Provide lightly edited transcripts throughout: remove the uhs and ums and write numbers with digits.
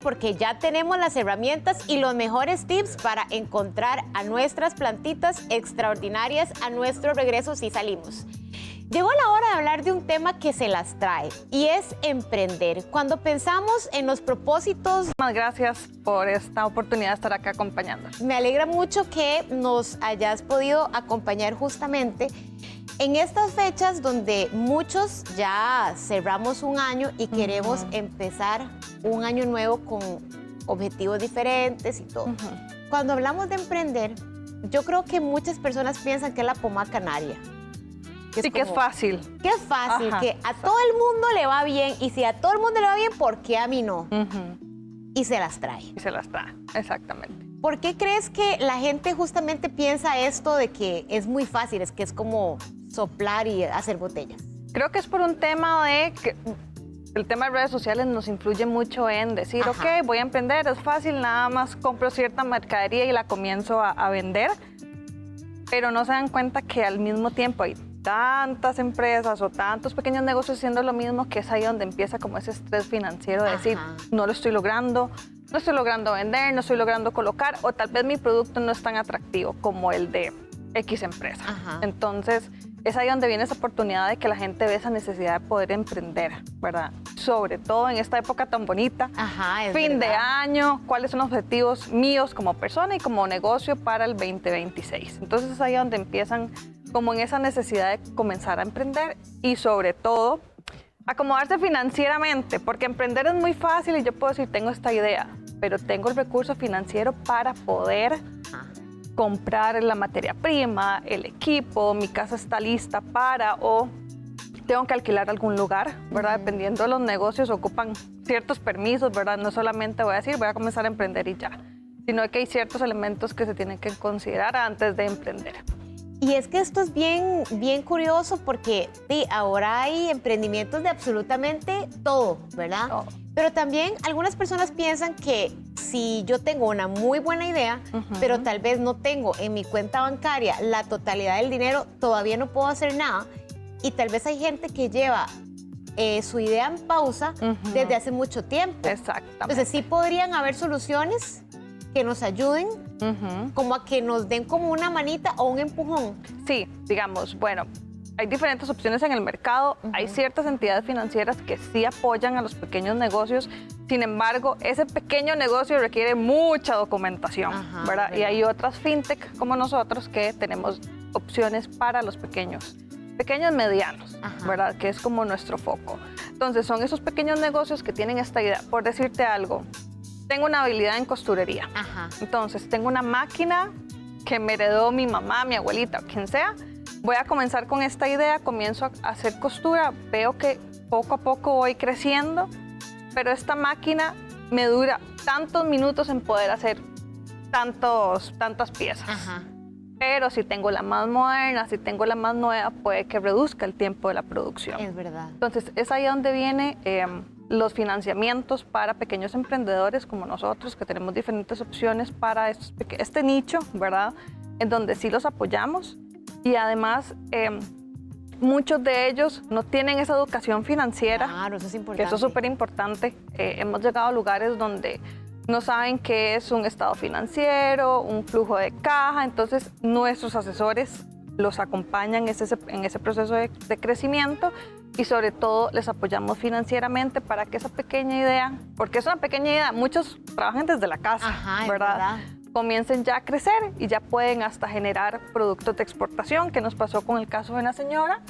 porque ya tenemos las herramientas y los mejores tips para encontrar a nuestras plantitas extraordinarias a nuestro regreso si salimos. Llegó la hora de hablar de un tema que se las trae y es emprender. Cuando pensamos en los propósitos... Muchas gracias por esta oportunidad de estar acá acompañando. Me alegra mucho que nos hayas podido acompañar justamente en estas fechas donde muchos ya cerramos un año y queremos empezar un año nuevo con objetivos diferentes y todo. Cuando hablamos de emprender, yo creo que muchas personas piensan que es la pomada canaria. Sí, que es fácil. Que es fácil, que a todo el mundo le va bien y si a todo el mundo le va bien, ¿por qué a mí no? Y se las trae. Y se las trae, exactamente. ¿Por qué crees que la gente justamente piensa esto de que es muy fácil, es que es como soplar y hacer botellas? Creo que es por un tema de que el tema de redes sociales nos influye mucho en decir, ok, voy a emprender, es fácil, nada más compro cierta mercadería y la comienzo a vender, pero no se dan cuenta que al mismo tiempo hay tantas empresas o tantos pequeños negocios haciendo lo mismo, que es ahí donde empieza como ese estrés financiero de decir, no lo estoy logrando, no estoy logrando vender, no estoy logrando colocar, o tal vez mi producto no es tan atractivo como el de X empresa. Entonces, es ahí donde viene esa oportunidad de que la gente ve esa necesidad de poder emprender, ¿verdad? Sobre todo en esta época tan bonita, fin de año, cuáles son los objetivos míos como persona y como negocio para el 2026. Entonces, es ahí donde empiezan como en esa necesidad de comenzar a emprender y sobre todo acomodarse financieramente, porque emprender es muy fácil y yo puedo decir, tengo esta idea, pero tengo el recurso financiero para poder comprar la materia prima, el equipo, mi casa está lista para, o tengo que alquilar algún lugar, ¿verdad? Dependiendo de los negocios ocupan ciertos permisos, ¿verdad? No solamente voy a decir, voy a comenzar a emprender y ya, sino que hay ciertos elementos que se tienen que considerar antes de emprender. Y es que esto es bien curioso porque sí, ahora hay emprendimientos de absolutamente todo, ¿verdad? Todo. Pero también algunas personas piensan que si yo tengo una muy buena idea, pero tal vez no tengo en mi cuenta bancaria la totalidad del dinero, todavía no puedo hacer nada. Y tal vez hay gente que lleva su idea en pausa desde hace mucho tiempo. Exactamente. Entonces sí podrían haber soluciones que nos ayuden, como a que nos den como una manita o un empujón. Sí, digamos, bueno, hay diferentes opciones en el mercado, hay ciertas entidades financieras que sí apoyan a los pequeños negocios, sin embargo, ese pequeño negocio requiere mucha documentación, ¿verdad? Y hay otras fintech como nosotros que tenemos opciones para los pequeños medianos, ¿verdad? Que es como nuestro foco. Entonces, son esos pequeños negocios que tienen esta idea. Por decirte algo, tengo una habilidad en costurería. Entonces, tengo una máquina que me heredó mi mamá, mi abuelita, quien sea. Voy a comenzar con esta idea, comienzo a hacer costura, veo que poco a poco voy creciendo, pero esta máquina me dura tantos minutos en poder hacer tantas piezas. Pero si tengo la más moderna, si tengo la más nueva, puede que reduzca el tiempo de la producción. Es verdad. Entonces, es ahí donde viene los financiamientos para pequeños emprendedores como nosotros, que tenemos diferentes opciones para este nicho, ¿verdad? En donde sí los apoyamos y además muchos de ellos no tienen esa educación financiera. Claro, eso es importante. Que eso es súper importante. Hemos llegado a lugares donde no saben qué es un estado financiero, un flujo de caja, entonces nuestros asesores los acompañan en ese proceso de crecimiento y sobre todo les apoyamos financieramente para que esa pequeña idea, porque es una pequeña idea, muchos trabajan desde la casa, ¿verdad? Comiencen ya a crecer y ya pueden hasta generar productos de exportación, que nos pasó con el caso de una señora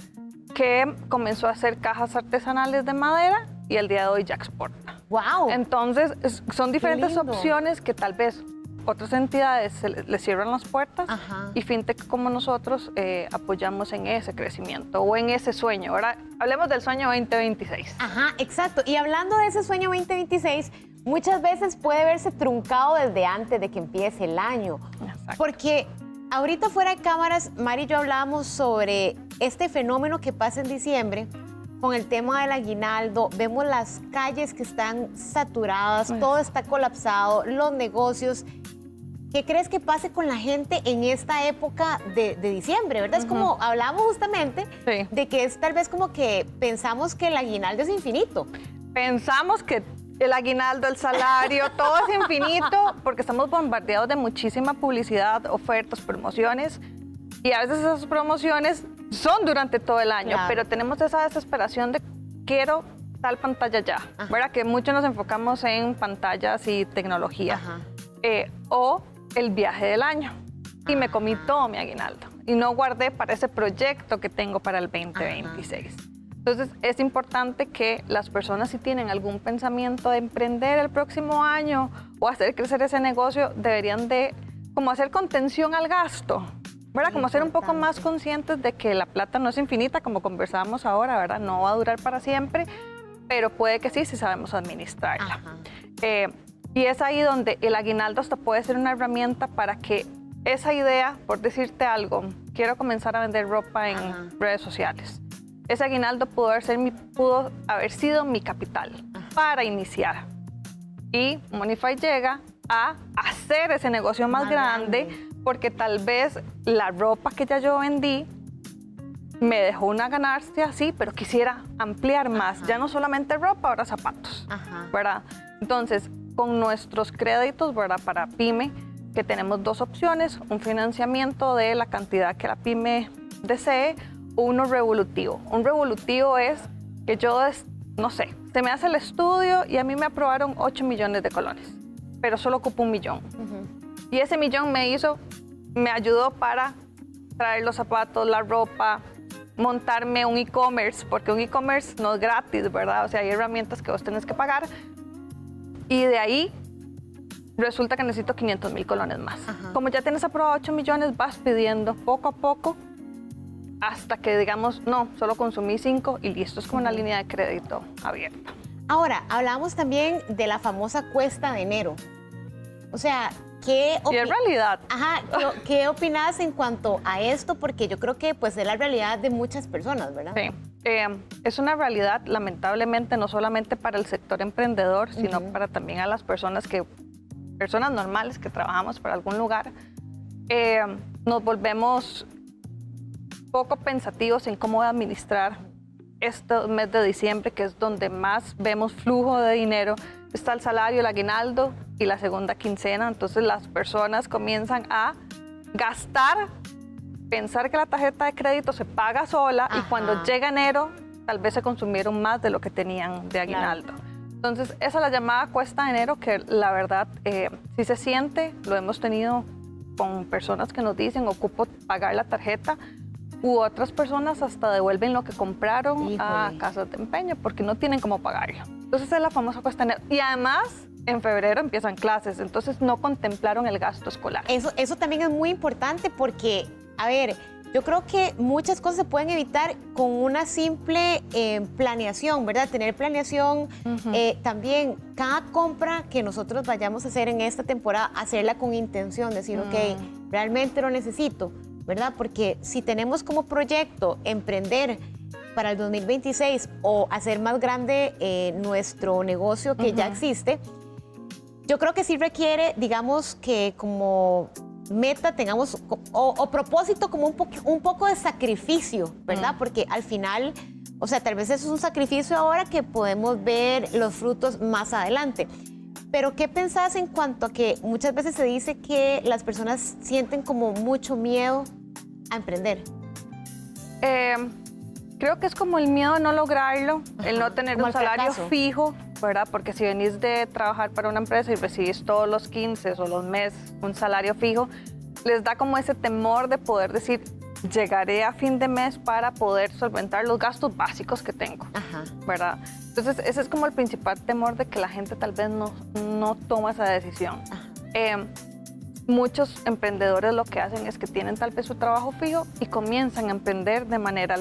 que comenzó a hacer cajas artesanales de madera y el día de hoy ya exporta. ¡Wow! Entonces, son diferentes opciones que tal vez otras entidades les cierran las puertas y fintech como nosotros apoyamos en ese crecimiento o en ese sueño. Ahora, hablemos del sueño 2026. Exacto. Y hablando de ese sueño 2026, muchas veces puede verse truncado desde antes de que empiece el año. Exacto. Porque ahorita fuera de cámaras, Mari y yo hablábamos sobre este fenómeno que pasa en diciembre con el tema del aguinaldo. Vemos las calles que están saturadas, todo está colapsado, los negocios. ¿Qué crees que pase con la gente en esta época de diciembre, verdad? Es como, hablábamos justamente de que es tal vez como que pensamos que el aguinaldo es infinito. Pensamos que el aguinaldo, el salario, todo es infinito porque estamos bombardeados de muchísima publicidad, ofertas, promociones y a veces esas promociones son durante todo el año, pero tenemos esa desesperación de quiero tal pantalla ya, ¿verdad? Que muchos nos enfocamos en pantallas y tecnología. O el viaje del año y me comí todo mi aguinaldo y no guardé para ese proyecto que tengo para el 2026. Entonces, es importante que las personas, si tienen algún pensamiento de emprender el próximo año o hacer crecer ese negocio, deberían de como hacer contención al gasto, ¿verdad? Como ser un poco más conscientes de que la plata no es infinita, como conversábamos ahora, ¿verdad? No va a durar para siempre, pero puede que sí, si sabemos administrarla. Y es ahí donde el aguinaldo hasta puede ser una herramienta para que esa idea, por decirte algo, quiero comenzar a vender ropa en redes sociales. Ese aguinaldo pudo haber sido mi capital para iniciar. Y Monify llega a hacer ese negocio más grande porque tal vez la ropa que ya yo vendí me dejó una ganancia, sí, pero quisiera ampliar más. Ya no solamente ropa, ahora zapatos, ¿verdad? Entonces, con nuestros créditos, ¿verdad? Para pyme, que tenemos dos opciones, un financiamiento de la cantidad que la pyme desee, uno revolutivo. Un revolutivo es que yo, no sé, se me hace el estudio y a mí me aprobaron 8 millones de colones, pero solo ocupo 1 millón. Y ese millón me ayudó para traer los zapatos, la ropa, montarme un e-commerce, porque un e-commerce no es gratis, ¿verdad? O sea, hay herramientas que vos tenés que pagar. Y de ahí resulta que necesito 500,000 colones más. Como ya tienes aprobado 8 millones, vas pidiendo poco a poco hasta que digamos, no, solo consumí 5 y listo, es como una línea de crédito abierta. Ahora, hablamos también de la famosa cuesta de enero. O sea, ¿qué y es realidad. ¿Qué opinas en cuanto a esto? Porque yo creo que pues, es la realidad de muchas personas, ¿verdad? Sí, es una realidad, lamentablemente, no solamente para el sector emprendedor, sino para también a las personas normales que trabajamos para algún lugar. Nos volvemos poco pensativos en cómo administrar este mes de diciembre, que es donde más vemos flujo de dinero. Está el salario, el aguinaldo y la segunda quincena. Entonces las personas comienzan a gastar, pensar que la tarjeta de crédito se paga sola y cuando llega enero tal vez se consumieron más de lo que tenían de aguinaldo. Entonces esa es la llamada cuesta de enero que la verdad sí se siente, lo hemos tenido con personas que nos dicen ocupo pagar la tarjeta, u otras personas hasta devuelven lo que compraron a casas de empeño porque no tienen cómo pagarlo. Entonces es la famosa cuesta de enero. Y además, en febrero empiezan clases, entonces no contemplaron el gasto escolar. Eso también es muy importante porque, a ver, yo creo que muchas cosas se pueden evitar con una simple planeación, ¿verdad? Tener planeación, también cada compra que nosotros vayamos a hacer en esta temporada, hacerla con intención, decir, ok, realmente lo necesito, ¿verdad? Porque si tenemos como proyecto emprender para el 2026 o hacer más grande nuestro negocio que ya existe, yo creo que sí requiere, digamos, que como meta tengamos o propósito como un poco de sacrificio, ¿verdad? Porque al final, o sea, tal vez eso es un sacrificio ahora que podemos ver los frutos más adelante. Pero ¿qué pensás en cuanto a que muchas veces se dice que las personas sienten como mucho miedo a emprender? Creo que es como el miedo a no lograrlo, el no tener un salario fijo, ¿verdad? Porque si venís de trabajar para una empresa y recibís todos los 15 o los meses un salario fijo, les da como ese temor de poder decir, llegaré a fin de mes para poder solventar los gastos básicos que tengo, ¿verdad? Entonces, ese es como el principal temor de que la gente tal vez no toma esa decisión. Muchos emprendedores lo que hacen es que tienen tal vez su trabajo fijo y comienzan a emprender de manera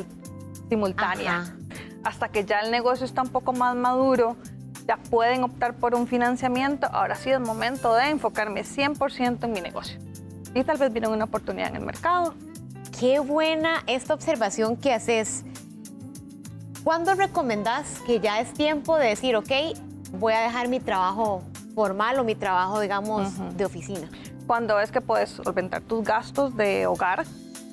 simultánea. Hasta que ya el negocio está un poco más maduro, ya pueden optar por un financiamiento. Ahora sí es momento de enfocarme 100% en mi negocio. Y tal vez viene una oportunidad en el mercado. Qué buena esta observación que haces. ¿Cuándo recomendás que ya es tiempo de decir, ok, voy a dejar mi trabajo formal o mi trabajo, digamos, de oficina? Cuando ves que puedes solventar tus gastos de hogar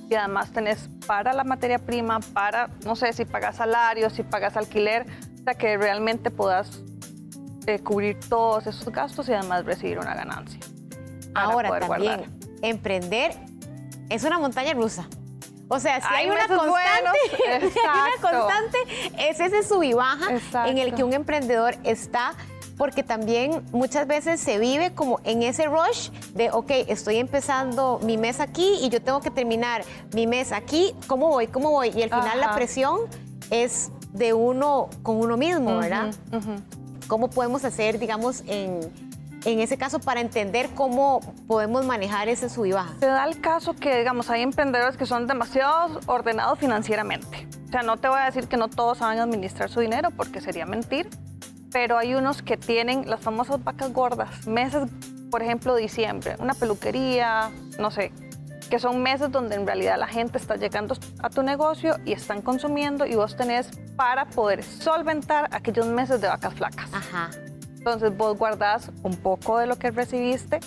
y además tenés para la materia prima, para, no sé, si pagas salario, si pagas alquiler, o sea, que realmente puedas cubrir todos esos gastos y además recibir una ganancia. Ahora también, emprender es una montaña rusa. O sea, si hay una constante, si hay una constante, es ese sub y baja en el que un emprendedor está, porque también muchas veces se vive como en ese rush de, ok, estoy empezando mi mes aquí y yo tengo que terminar mi mes aquí, ¿cómo voy? ¿Cómo voy? Y al final la presión es de uno con uno mismo, ¿verdad? ¿Cómo podemos hacer, digamos, en ese caso para entender cómo podemos manejar ese sub y baja? Se da el caso que, digamos, hay emprendedores que son demasiado ordenados financieramente. O sea, no te voy a decir que no todos saben administrar su dinero porque sería mentir, pero hay unos que tienen las famosas vacas gordas, meses, por ejemplo, diciembre, una peluquería, no sé, que son meses donde en realidad la gente está llegando a tu negocio y están consumiendo y vos tenés para poder solventar aquellos meses de vacas flacas. Entonces vos guardás un poco de lo que recibiste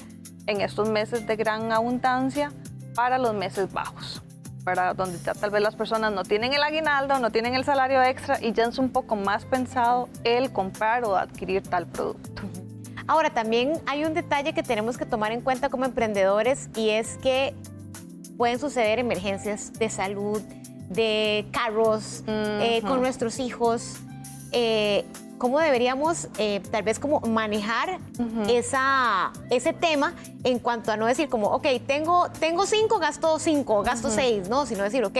en estos meses de gran abundancia para los meses bajos, para donde ya tal vez las personas no tienen el aguinaldo, no tienen el salario extra y ya es un poco más pensado el comprar o adquirir tal producto. Ahora, también hay un detalle que tenemos que tomar en cuenta como emprendedores y es que pueden suceder emergencias de salud, de carros, con nuestros hijos. ¿Cómo deberíamos tal vez como manejar ese tema en cuanto a no decir como, ok, tengo 5, gasto 5, gasto 6, no, sino decir, ok,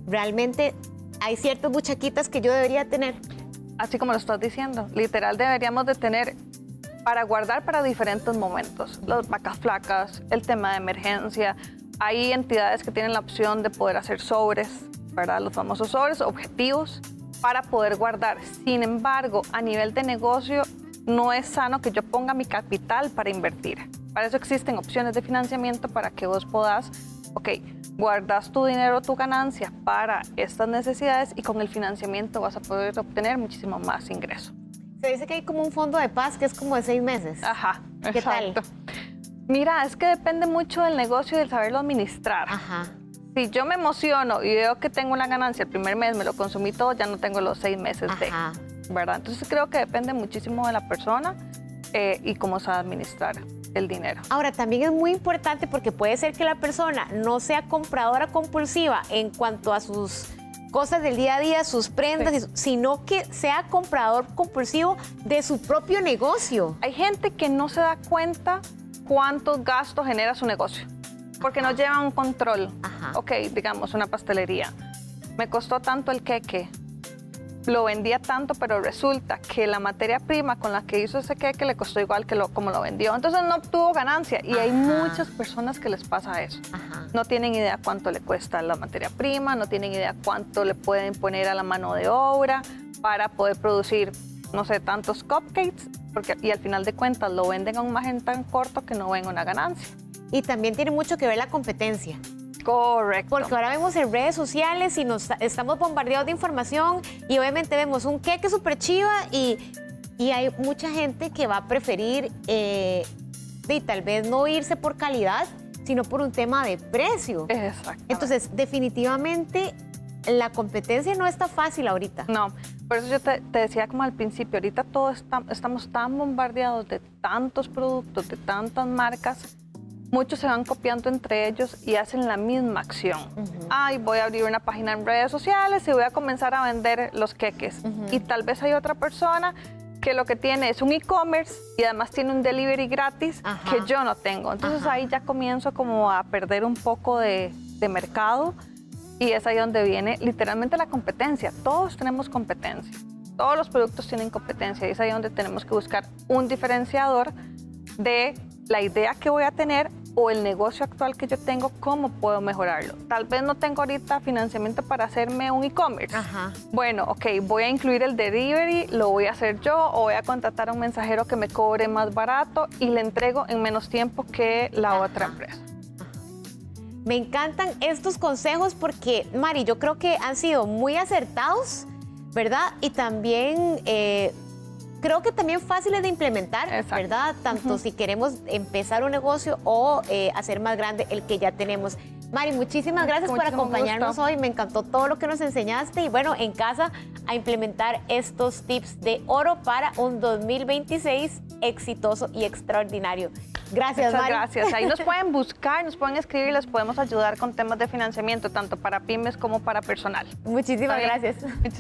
realmente hay ciertas buchaquitas que yo debería tener? Así como lo estás diciendo, literal deberíamos de tener para guardar para diferentes momentos. Las vacas flacas, el tema de emergencia. Hay entidades que tienen la opción de poder hacer sobres, ¿verdad? Los famosos sobres, objetivos, para poder guardar. Sin embargo, a nivel de negocio, no es sano que yo ponga mi capital para invertir. Para eso existen opciones de financiamiento para que vos puedas, ok, guardas tu dinero, tu ganancia para estas necesidades y con el financiamiento vas a poder obtener muchísimo más ingreso. Se dice que hay como un fondo de paz que es como de 6 meses. Ajá, ¿Qué exacto. tal? Mira, es que depende mucho del negocio y del saberlo administrar. Si yo me emociono y veo que tengo una ganancia el primer mes, me lo consumí todo, ya no tengo los 6 meses de, ¿verdad? Entonces creo que depende muchísimo de la persona y cómo sabe administrar el dinero. Ahora, también es muy importante porque puede ser que la persona no sea compradora compulsiva en cuanto a sus cosas del día a día, sus prendas, sino que sea comprador compulsivo de su propio negocio. Hay gente que no se da cuenta cuántos gastos genera su negocio, porque no lleva un control. Ok, digamos, una pastelería. Me costó tanto el queque, lo vendía tanto, pero resulta que la materia prima con la que hizo ese queque le costó igual que como lo vendió. Entonces no obtuvo ganancia y hay muchas personas que les pasa eso. No tienen idea cuánto le cuesta la materia prima, no tienen idea cuánto le pueden poner a la mano de obra para poder producir, no sé, tantos cupcakes, y al final de cuentas lo venden a un margen tan corto que no ven una ganancia. Y también tiene mucho que ver la competencia. Correcto. Porque ahora vemos en redes sociales y nos estamos bombardeados de información y obviamente vemos un queque súper chiva y hay mucha gente que va a preferir y tal vez no irse por calidad, sino por un tema de precio. Exacto. Entonces, definitivamente la competencia no está fácil ahorita. No, por eso yo te decía como al principio, ahorita todos estamos tan bombardeados de tantos productos, de tantas marcas. Muchos se van copiando entre ellos y hacen la misma acción. Ay, voy a abrir una página en redes sociales y voy a comenzar a vender los queques. Y tal vez hay otra persona que lo que tiene es un e-commerce y además tiene un delivery gratis que yo no tengo. Entonces ahí ya comienzo como a perder un poco de mercado y es ahí donde viene literalmente la competencia. Todos tenemos competencia. Todos los productos tienen competencia y es ahí donde tenemos que buscar un diferenciador de la idea que voy a tener o el negocio actual que yo tengo, cómo puedo mejorarlo. Tal vez no tengo ahorita financiamiento para hacerme un e-commerce. Bueno, ok, voy a incluir el delivery, lo voy a hacer yo o voy a contratar a un mensajero que me cobre más barato y le entrego en menos tiempo que la otra empresa. Me encantan estos consejos porque, Mari, yo creo que han sido muy acertados, ¿verdad? Y también creo que también fáciles de implementar, ¿verdad? Tanto si queremos empezar un negocio o hacer más grande el que ya tenemos. Mari, muchísimas gracias por acompañarnos hoy. Me encantó todo lo que nos enseñaste y bueno, en casa a implementar estos tips de oro para un 2026 exitoso y extraordinario. Gracias, Muchas Mari. gracias. Ahí nos pueden buscar, nos pueden escribir y les podemos ayudar con temas de financiamiento, tanto para pymes como para personal. Muchísimas gracias.